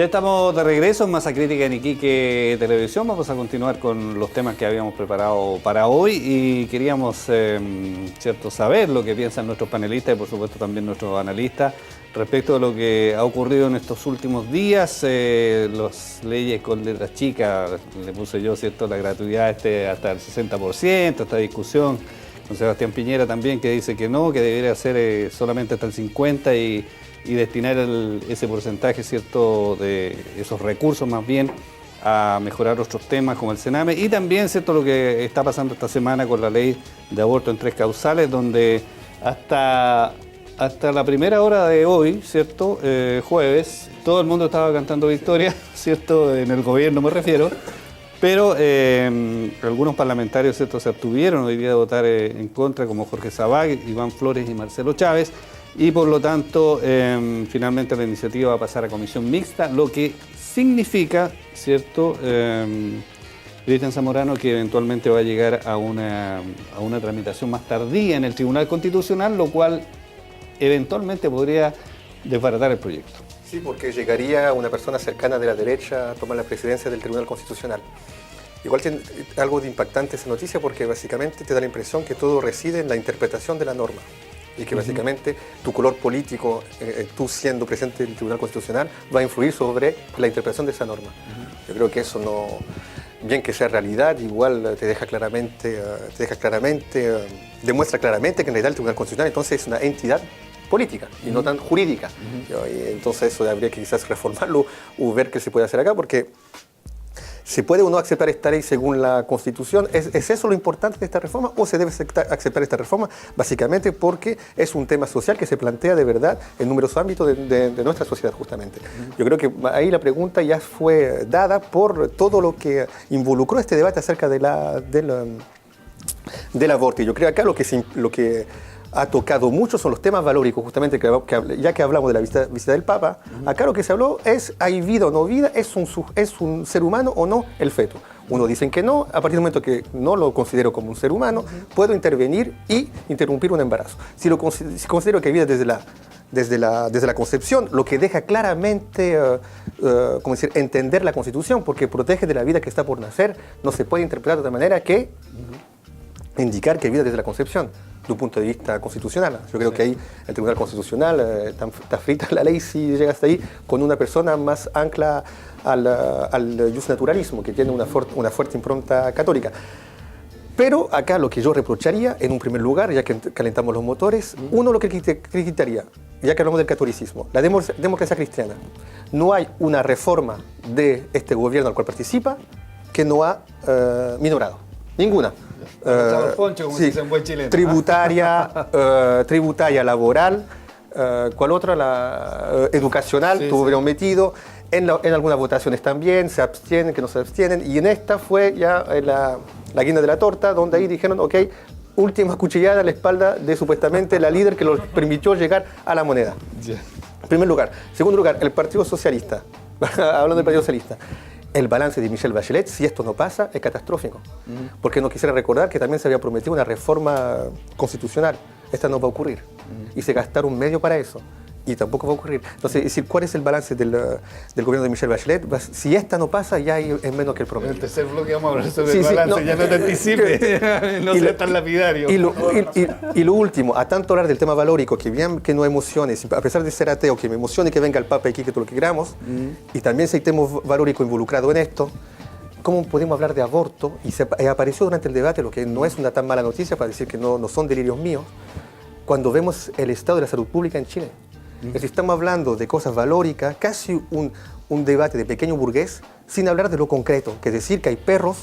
Ya estamos de regreso en Masa Crítica en Iquique Televisión. Vamos a continuar con los temas que habíamos preparado para hoy y queríamos saber lo que piensan nuestros panelistas y por supuesto también nuestros analistas respecto de lo que ha ocurrido en estos últimos días. Las leyes con letras chicas, le puse yo, ¿cierto?, la gratuidad hasta el 60%, esta discusión con Sebastián Piñera también que dice que no, que debería ser solamente hasta el 50% y destinar ese porcentaje, ¿cierto?, de esos recursos más bien a mejorar otros temas como el Sename y también, ¿cierto?, lo que está pasando esta semana con la ley de aborto en 3 causales, donde hasta la primera hora de hoy, ¿cierto?, jueves, todo el mundo estaba cantando victoria, ¿cierto?, en el gobierno me refiero, pero algunos parlamentarios, ¿cierto?, se abstuvieron hoy día de votar en contra, como Jorge Sabag, Iván Flores y Marcelo Chávez. Y por lo tanto, finalmente la iniciativa va a pasar a comisión mixta, lo que significa, ¿cierto?, Cristian Zamorano, que eventualmente va a llegar a una tramitación más tardía en el Tribunal Constitucional, lo cual eventualmente podría desbaratar el proyecto. Sí, porque llegaría una persona cercana de la derecha a tomar la presidencia del Tribunal Constitucional. Igual tiene algo de impactante esa noticia porque básicamente te da la impresión que todo reside en la interpretación de la norma. Y que básicamente tu color político, tú siendo presidente del Tribunal Constitucional, va a influir sobre la interpretación de esa norma. Yo creo que eso no, bien que sea realidad, igual demuestra claramente que en realidad el Tribunal Constitucional entonces es una entidad política y no tan jurídica. Y entonces eso habría que quizás reformarlo o ver qué se puede hacer acá, porque ¿se puede o no aceptar esta ley según la Constitución? ¿Es eso lo importante de esta reforma o se debe aceptar esta reforma? Básicamente porque es un tema social que se plantea de verdad en numerosos ámbitos de nuestra sociedad justamente. Yo creo que ahí la pregunta ya fue dada por todo lo que involucró este debate acerca del aborto. Y yo creo que acá lo que ha tocado mucho son los temas valóricos, justamente, ya que hablamos de la visita del Papa, acá lo que se habló es, ¿hay vida o no vida? ¿Es un ser humano o no el feto? Unos dicen que no, a partir del momento que no lo considero como un ser humano, puedo intervenir y interrumpir un embarazo. Si considero que hay vida desde la concepción, lo que deja claramente entender la Constitución, porque protege de la vida que está por nacer, no se puede interpretar de otra manera que indicar que hay vida desde la concepción, de un punto de vista constitucional. Yo creo que ahí el Tribunal Constitucional está frita la ley si llega hasta ahí con una persona más ancla al justnaturalismo, que tiene una fuerte impronta católica. Pero acá lo que yo reprocharía, en un primer lugar, ya que calentamos los motores, uno lo que criticaría, ya que hablamos del catolicismo, la democracia cristiana. No hay una reforma de este gobierno al cual participa que no ha minorado. Ninguna. Poncho, como dicen buen chileno. Tributaria, laboral, ¿cuál otra? La educacional, sí, tuvieron metido. En algunas votaciones también, se abstienen, que no se abstienen. Y en esta fue ya la guinda de la torta, donde ahí dijeron, ok, última cuchillada a la espalda de supuestamente la líder que los permitió llegar a la moneda. Yeah. En primer lugar. Segundo lugar, el Partido Socialista. Hablando del Partido Socialista. El balance de Michelle Bachelet, si esto no pasa, es catastrófico. Porque no quisiera recordar que también se había prometido una reforma constitucional. Esta no va a ocurrir. Y se gastaron medio para eso. Y tampoco va a ocurrir. Entonces, es decir, ¿cuál es el balance del gobierno de Michelle Bachelet? Si esta no pasa, ya es menos que el promedio. En el tercer bloque vamos a hablar sobre el balance, ya no te anticipes, no sea tan lapidario. Y lo último, a tanto hablar del tema valórico, que bien que no emociones, a pesar de ser ateo, que me emocione que venga el Papa aquí, que todo lo que queramos, y también si hay tema valórico involucrado en esto, ¿cómo podemos hablar de aborto? Y apareció durante el debate, lo que no es una tan mala noticia, para decir que no son delirios míos, cuando vemos el estado de la salud pública en Chile. Es decir, estamos hablando de cosas valóricas, casi un debate de pequeño burgués, sin hablar de lo concreto, que es decir que hay perros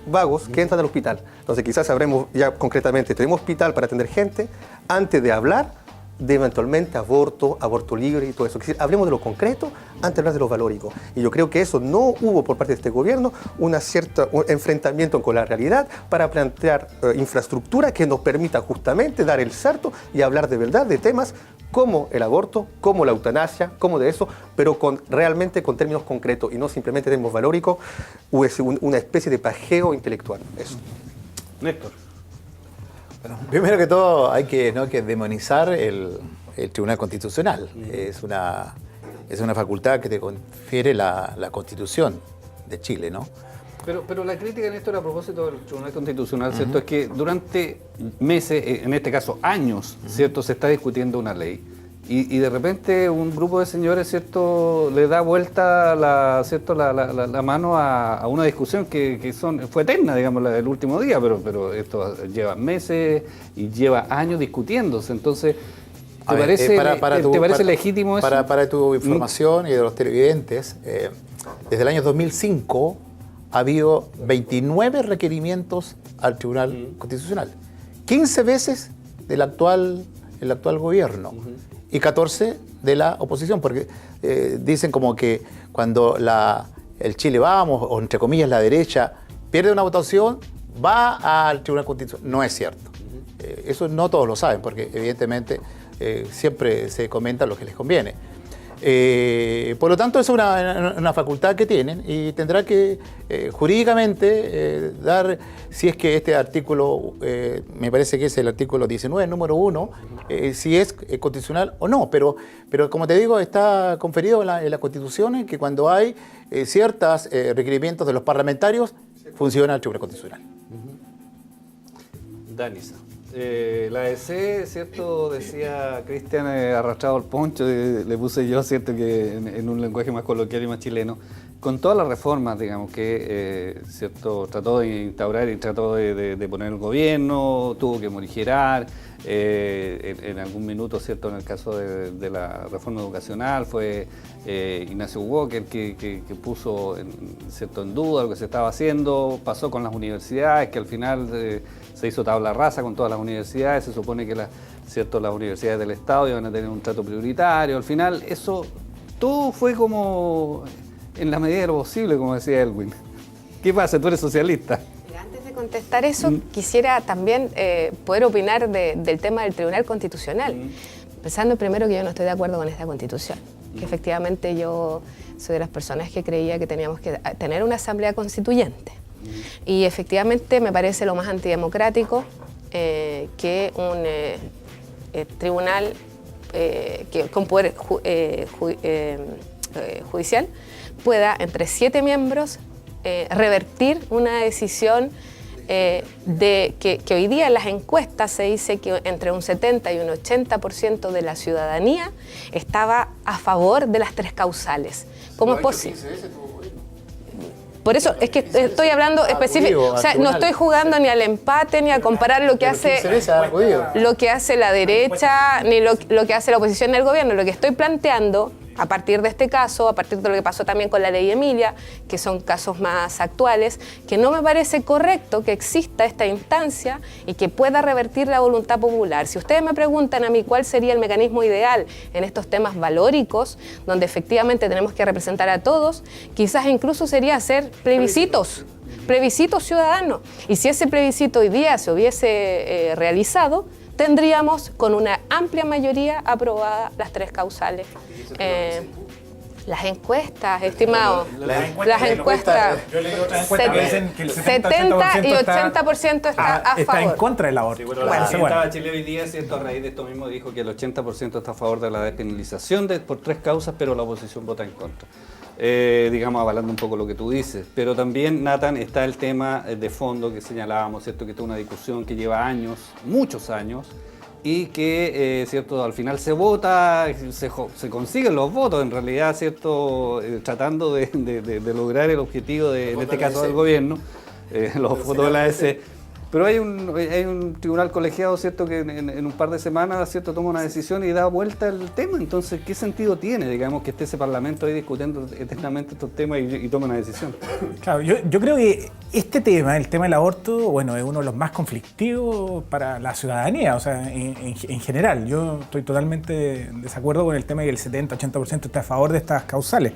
vagos que entran al hospital. Entonces quizás sabremos ya concretamente, tenemos hospital para atender gente, antes de hablar de eventualmente aborto libre y todo eso. Es decir, hablemos de lo concreto antes de hablar de lo valórico. Y yo creo que eso no hubo por parte de este gobierno un enfrentamiento con la realidad para plantear infraestructura que nos permita justamente dar el salto y hablar de verdad de temas como el aborto, como la eutanasia, como de eso, pero realmente con términos concretos y no simplemente términos valóricos o es una especie de pajeo intelectual. Eso. Néstor. Bueno, primero que todo hay que demonizar el Tribunal Constitucional. Es una es una facultad que te confiere la Constitución de Chile, ¿no? Pero la crítica en esto a propósito del Tribunal Constitucional, ¿cierto? Es que durante meses, en este caso años, ¿cierto? Se está discutiendo una ley y de repente un grupo de señores, ¿cierto? Le da vuelta la mano a una discusión que fue eterna, digamos, el último día, pero esto lleva meses y lleva años discutiéndose. Entonces, ¿te parece legítimo eso? Para tu información y de los televidentes, desde el año 2005 ha habido 29 requerimientos al Tribunal Constitucional, 15 veces el actual gobierno y 14 de la oposición, porque dicen como que cuando el Chile Vamos, o entre comillas la derecha, pierde una votación, va al Tribunal Constitucional. No es cierto. Eso no todos lo saben, porque evidentemente siempre se comenta lo que les conviene. Por lo tanto, es una facultad que tienen y tendrá que jurídicamente dar, si es que este artículo, me parece que es el artículo 19, número 1, si es constitucional o no. Pero como te digo, está conferido en la Constitución que cuando hay ciertos requerimientos de los parlamentarios, funciona el Tribunal Constitucional. Danisa. La ADC, ¿cierto? Decía Cristian, arrastrado el poncho, le puse yo, ¿cierto? Que en un lenguaje más coloquial y más chileno, con todas las reformas, digamos, que, ¿cierto? Trató de instaurar y trató de poner el gobierno, tuvo que morigerar, en algún minuto, ¿cierto? En el caso de la reforma educacional fue Ignacio Walker que puso, ¿cierto? En duda lo que se estaba haciendo, pasó con las universidades, que al final se hizo tabla rasa con todas las universidades, se supone que ¿cierto? Las universidades del Estado iban a tener un trato prioritario, al final eso todo fue como en la medida de lo posible, como decía Elwin. ¿Qué pasa? ¿Tú eres socialista? Antes de contestar eso, quisiera también poder opinar del tema del Tribunal Constitucional. Pensando primero que yo no estoy de acuerdo con esta Constitución, que efectivamente yo soy de las personas que creía que teníamos que tener una asamblea constituyente. Y efectivamente me parece lo más antidemocrático que un tribunal con poder judicial pueda, entre 7 miembros, revertir una decisión que hoy día en las encuestas se dice que entre un 70 y un 80% de la ciudadanía estaba a favor de las 3 causales. ¿Cómo es posible? Por eso es que estoy hablando específico, o sea, no estoy jugando ni al empate ni a comparar lo que hace la derecha ni lo que hace la oposición en el gobierno. Lo que estoy planteando a partir de este caso, a partir de lo que pasó también con la ley Emilia, que son casos más actuales, que no me parece correcto que exista esta instancia y que pueda revertir la voluntad popular. Si ustedes me preguntan a mí cuál sería el mecanismo ideal en estos temas valóricos, donde efectivamente tenemos que representar a todos, quizás incluso sería hacer plebiscitos ciudadanos. Y si ese plebiscito hoy día se hubiese realizado, tendríamos con una amplia mayoría aprobadas las 3 causales. Las encuestas, estimado. Las encuestas. Yo leí otras encuestas que dicen que el 70 y 80% está a favor. Está en contra del aborto. Sí, bueno, la presidenta Bachelet hoy día, ¿cierto? A raíz de esto mismo dijo que el 80% está a favor de la despenalización por 3 causas, pero la oposición vota en contra. Digamos, avalando un poco lo que tú dices. Pero también, Nathan, está el tema de fondo que señalábamos, ¿cierto? Que es una discusión que lleva años, muchos años, y que, ¿cierto? Al final se vota, se consiguen los votos, en realidad, ¿cierto? Tratando de lograr el objetivo, en este caso del gobierno, los votos de la ADC. Pero hay un tribunal colegiado, ¿cierto? Que en un par de semanas, ¿cierto? Toma una decisión y da vuelta el tema. Entonces, ¿qué sentido tiene, digamos, que esté ese Parlamento ahí discutiendo eternamente estos temas y toma una decisión? Claro, yo creo que este tema, el tema del aborto, bueno, es uno de los más conflictivos para la ciudadanía, o sea, en general. Yo estoy totalmente en desacuerdo con el tema de que el 70-80% está a favor de estas causales.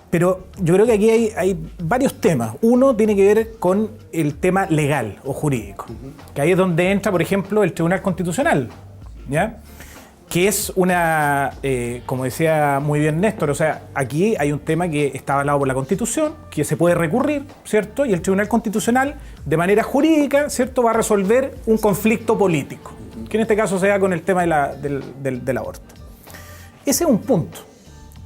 Pero yo creo que aquí hay varios temas. Uno tiene que ver con el tema legal o jurídico, que ahí es donde entra, por ejemplo, el Tribunal Constitucional, ¿ya? Que es una, como decía muy bien Néstor, o sea, aquí hay un tema que está avalado por la Constitución, que se puede recurrir, ¿cierto? Y el Tribunal Constitucional, de manera jurídica, ¿cierto?, va a resolver un conflicto político, que en este caso se da con el tema del aborto. Ese es un punto.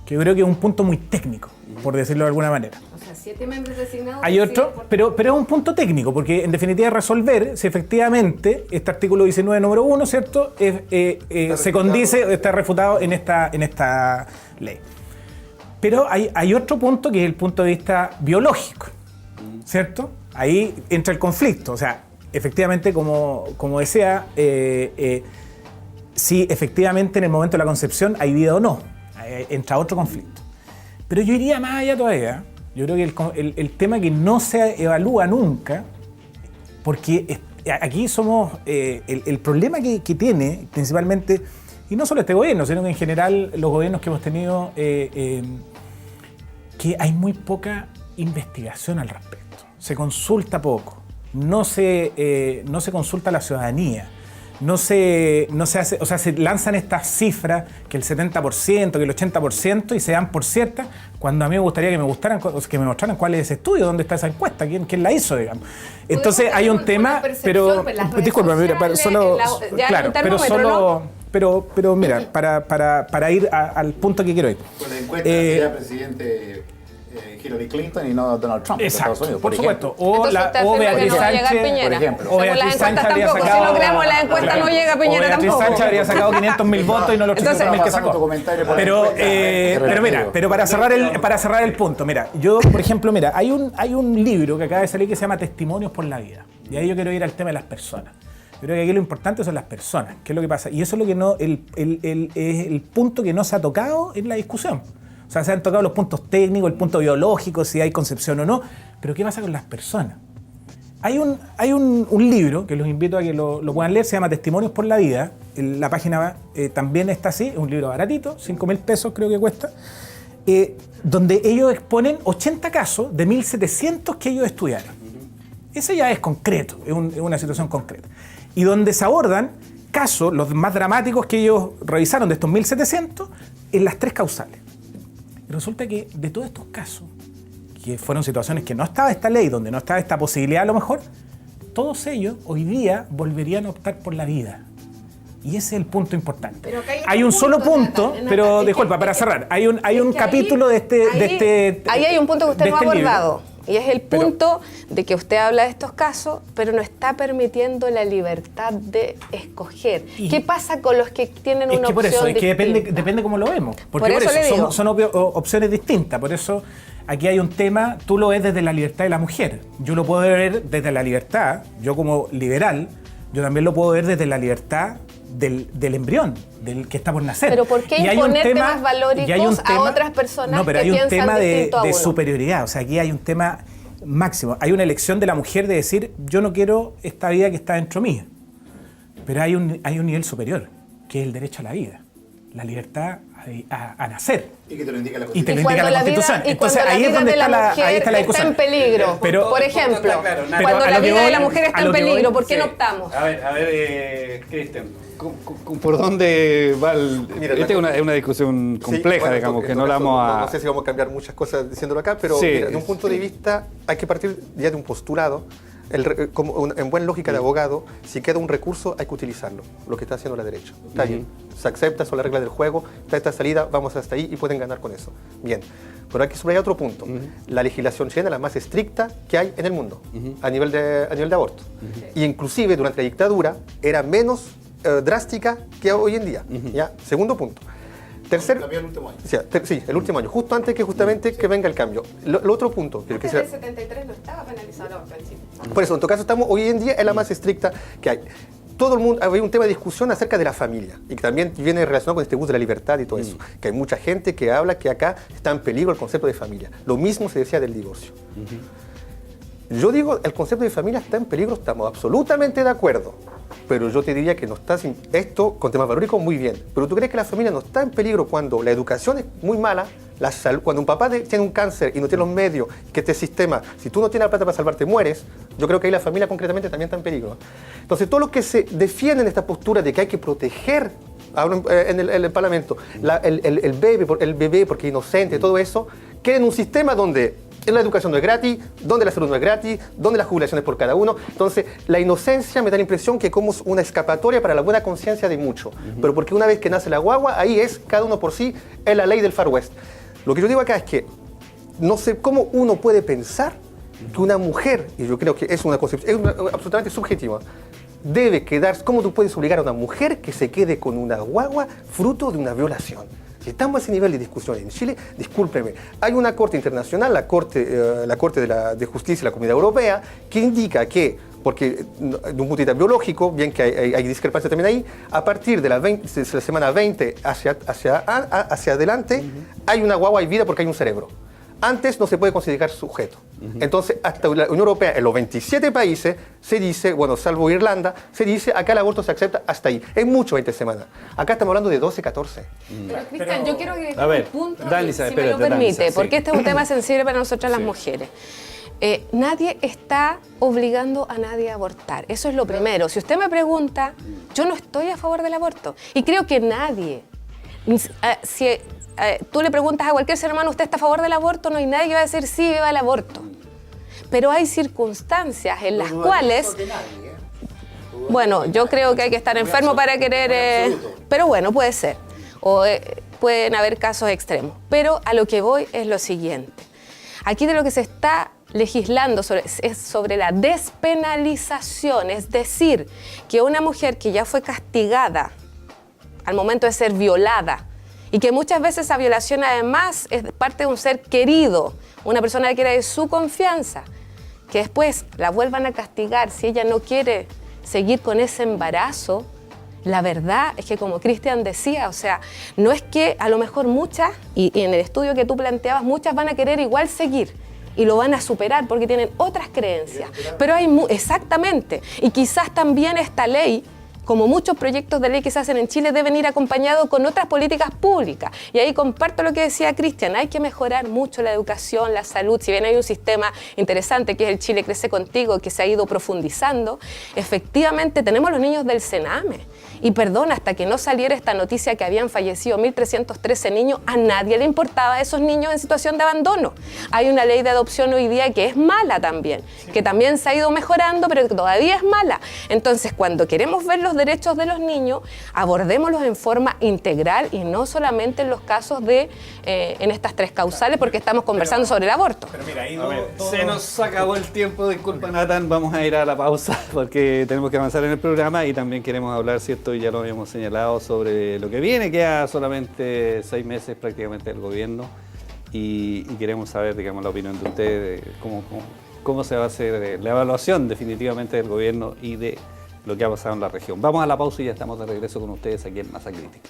que yo creo que es un punto muy técnico, por decirlo de alguna manera. O sea, 7 miembros designados. Hay otro, pero es un punto técnico, porque en definitiva resolver si efectivamente este artículo 19, número 1, ¿cierto? Se condice, está refutado en esta ley. Pero hay otro punto que es el punto de vista biológico, ¿cierto? Ahí entra el conflicto, o sea, efectivamente, como decía, si efectivamente en el momento de la concepción hay vida o no, entra otro conflicto. Pero yo iría más allá todavía. Yo creo que el tema que no se evalúa nunca, porque aquí somos, el problema que tiene principalmente, y no solo este gobierno, sino que en general los gobiernos que hemos tenido, que hay muy poca investigación al respecto. Se consulta poco, no se consulta a la ciudadanía. No se hace, o sea, se lanzan estas cifras que el 70%, que el 80% y se dan por ciertas, cuando a mí me gustaría que me mostraran cuál es ese estudio, dónde está esa encuesta, quién la hizo, digamos. Entonces hay un tema, pero disculpa, mira, pero mira, para ir al punto que quiero ir. Con la encuesta sería presidente Hillary Clinton y no Donald Trump. Exacto, Estados Unidos, por supuesto. O Beatriz Sánchez, por ejemplo. O Beatriz Sánchez habría sacado... Si no creemos la encuesta, no llega Piñera o Beatriz tampoco. Sánchez habría sacado 500.000 votos y no los 800.000 que sacó. Pero mira, para cerrar el punto, mira, yo, por ejemplo, hay un libro que acaba de salir que se llama Testimonios por la Vida. Y ahí yo quiero ir al tema de las personas. Yo creo que aquí lo importante son las personas, qué es lo que pasa. Y eso es lo que no, es el punto que no se ha tocado en la discusión. O sea, se han tocado los puntos técnicos, el punto biológico, si hay concepción o no, pero ¿qué pasa con las personas? Hay un libro que los invito a que lo puedan leer, se llama Testimonios por la Vida. La página también está así, es un libro baratito, 5.000 pesos creo que cuesta, donde ellos exponen 80 casos de 1.700 que ellos estudiaron. Eso ya es concreto, es una situación concreta. Y donde se abordan casos, los más dramáticos que ellos revisaron de estos 1.700, en las 3 causales. Y resulta que de todos estos casos, que fueron situaciones que no estaba esta ley, donde no estaba esta posibilidad a lo mejor, todos ellos hoy día volverían a optar por la vida. Y ese es el punto importante. Hay un solo punto, pero disculpa, para cerrar, hay un capítulo de este... Ahí hay un punto que usted no ha abordado. Libro. Y es el punto de que usted habla de estos casos, pero no está permitiendo la libertad de escoger. ¿Qué pasa con los que tienen una opción por eso, distinta? Es que depende cómo lo vemos. Porque por eso son opciones distintas. Por eso aquí hay un tema, tú lo ves desde la libertad de la mujer. Yo lo puedo ver desde la libertad, yo como liberal, yo también lo puedo ver desde la libertad del embrión, del que está por nacer. Pero ¿por qué imponer temas valóricos a otras personas que piensan distinto a uno? No, pero hay un tema de superioridad. O sea, aquí hay un tema máximo. Hay una elección de la mujer de decir, yo no quiero esta vida que está dentro mío. Pero hay un nivel superior, que es el derecho a la vida. La libertad a nacer. Y que te lo indica la Constitución. Y te lo indica la Constitución. Entonces ahí es donde está la discusión. Está en peligro. Pero, por ejemplo, cuando la vida de la mujer está en peligro, ¿por qué no optamos? A ver, Cristian. ¿Por dónde va Mira, esta es una discusión compleja, bueno, digamos, que no la vamos a... No sé si vamos a cambiar muchas cosas diciéndolo acá, pero sí, mira, de un punto de vista hay que partir ya de un postulado. En buena lógica de abogado, si queda un recurso hay que utilizarlo, lo que está haciendo la derecha. Está bien, se acepta, son las reglas del juego, está esta salida, vamos hasta ahí y pueden ganar con eso. Bien, pero hay que subrayar otro punto. La legislación chilena es la más estricta que hay en el mundo a nivel de aborto. Y inclusive durante la dictadura era menos drástica que hoy en día. ¿Ya? Segundo punto. Tercer, el último año. Sí, el último año, justo antes que que venga el cambio. Lo otro punto. Antes del 73 no estaba penalizado el aborto en Chile. Por eso, en todo caso, hoy en día es la más estricta que hay. Todo el mundo, había un tema de discusión acerca de la familia y que también viene relacionado con este gusto de la libertad y todo eso. Que hay mucha gente que habla que acá está en peligro el concepto de familia. Lo mismo se decía del divorcio. Yo digo, el concepto de familia está en peligro, estamos absolutamente de acuerdo. Pero yo te diría que no está esto con temas valóricos muy bien. Pero tú crees que la familia no está en peligro cuando la educación es muy mala, la salud, cuando un papá tiene un cáncer y no tiene los medios, que este sistema, si tú no tienes la plata para salvarte, mueres. Yo creo que ahí la familia concretamente también está en peligro. Entonces, todo lo que se defiende en esta postura de que hay que proteger, hablo en el Parlamento, el bebé porque es inocente, todo eso, queda en un sistema donde la educación no es gratis, donde la salud no es gratis, donde la jubilación es por cada uno. Entonces, la inocencia me da la impresión que como una escapatoria para la buena conciencia de muchos. Pero porque una vez que nace la guagua, ahí es cada uno por sí, es la ley del Far West. Lo que yo digo acá es que no sé cómo uno puede pensar que una mujer, y yo creo que es una concepción absolutamente subjetiva, debe quedar, ¿cómo tú puedes obligar a una mujer que se quede con una guagua fruto de una violación? Si estamos a ese nivel de discusión en Chile, discúlpeme, hay una corte internacional, la Corte de Justicia de la Comunidad Europea, que indica que, porque de un punto de vista biológico, bien que hay discrepancia también ahí, a partir de la semana 20 hacia adelante, hay una guagua y vida porque hay un cerebro. Antes no se puede considerar sujeto. Entonces, hasta la Unión Europea, en los 27 países, se dice, bueno, salvo Irlanda, se dice, acá el aborto se acepta hasta ahí. Es mucho 20 semanas. Acá estamos hablando de 12, 14. Pero, Cristian, yo quiero agregar a ver, un punto, dale, si espérate, me lo permite, dale, porque sí. este es un tema sensible para nosotras las mujeres. Nadie está obligando a nadie a abortar. Eso es lo primero. Si usted me pregunta, yo no estoy a favor del aborto. Y creo que nadie, si tú le preguntas a cualquier ser humano, ¿usted está a favor del aborto? No hay nadie que va a decir sí, viva el aborto. Pero hay circunstancias en las cuales... Bueno, yo creo que hay que estar enfermo para querer... Pero bueno, puede ser. O pueden haber casos extremos. Pero a lo que voy es lo siguiente. Aquí de lo que se está legislando es sobre la despenalización, es decir, que una mujer que ya fue castigada al momento de ser violada, y que muchas veces esa violación además es parte de un ser querido, una persona que era de su confianza, que después la vuelvan a castigar si ella no quiere seguir con ese embarazo. La verdad es que, como Cristian decía, o sea, no es que a lo mejor muchas, y en el estudio que tú planteabas, muchas van a querer igual seguir y lo van a superar porque tienen otras creencias. Pero hay exactamente, y quizás también esta ley, como muchos proyectos de ley que se hacen en Chile, deben ir acompañados con otras políticas públicas. Y ahí comparto lo que decía Cristian, hay que mejorar mucho la educación, la salud. Si bien hay un sistema interesante que es el Chile Crece Contigo, que se ha ido profundizando, efectivamente tenemos los niños del Sename. Y perdón, hasta que no saliera esta noticia que habían fallecido 1.313 niños, a nadie le importaba esos niños en situación de abandono. Hay una ley de adopción hoy día que es mala también, que también se ha ido mejorando, pero que todavía es mala. Entonces, cuando queremos ver los derechos de los niños, abordémoslos en forma integral y no solamente en los casos de, en estas tres causales, porque estamos conversando sobre el aborto. Pero mira, ahí Se nos acabó el tiempo, disculpa Nathan, vamos a ir a la pausa porque tenemos que avanzar en el programa y también queremos hablar, ¿cierto? Y ya lo habíamos señalado sobre lo que viene, queda solamente 6 meses prácticamente del gobierno y queremos saber, digamos, la opinión de ustedes, cómo se va a hacer la evaluación definitivamente del gobierno y de lo que ha pasado en la región. Vamos a la pausa y ya estamos de regreso con ustedes aquí en Masa Crítica.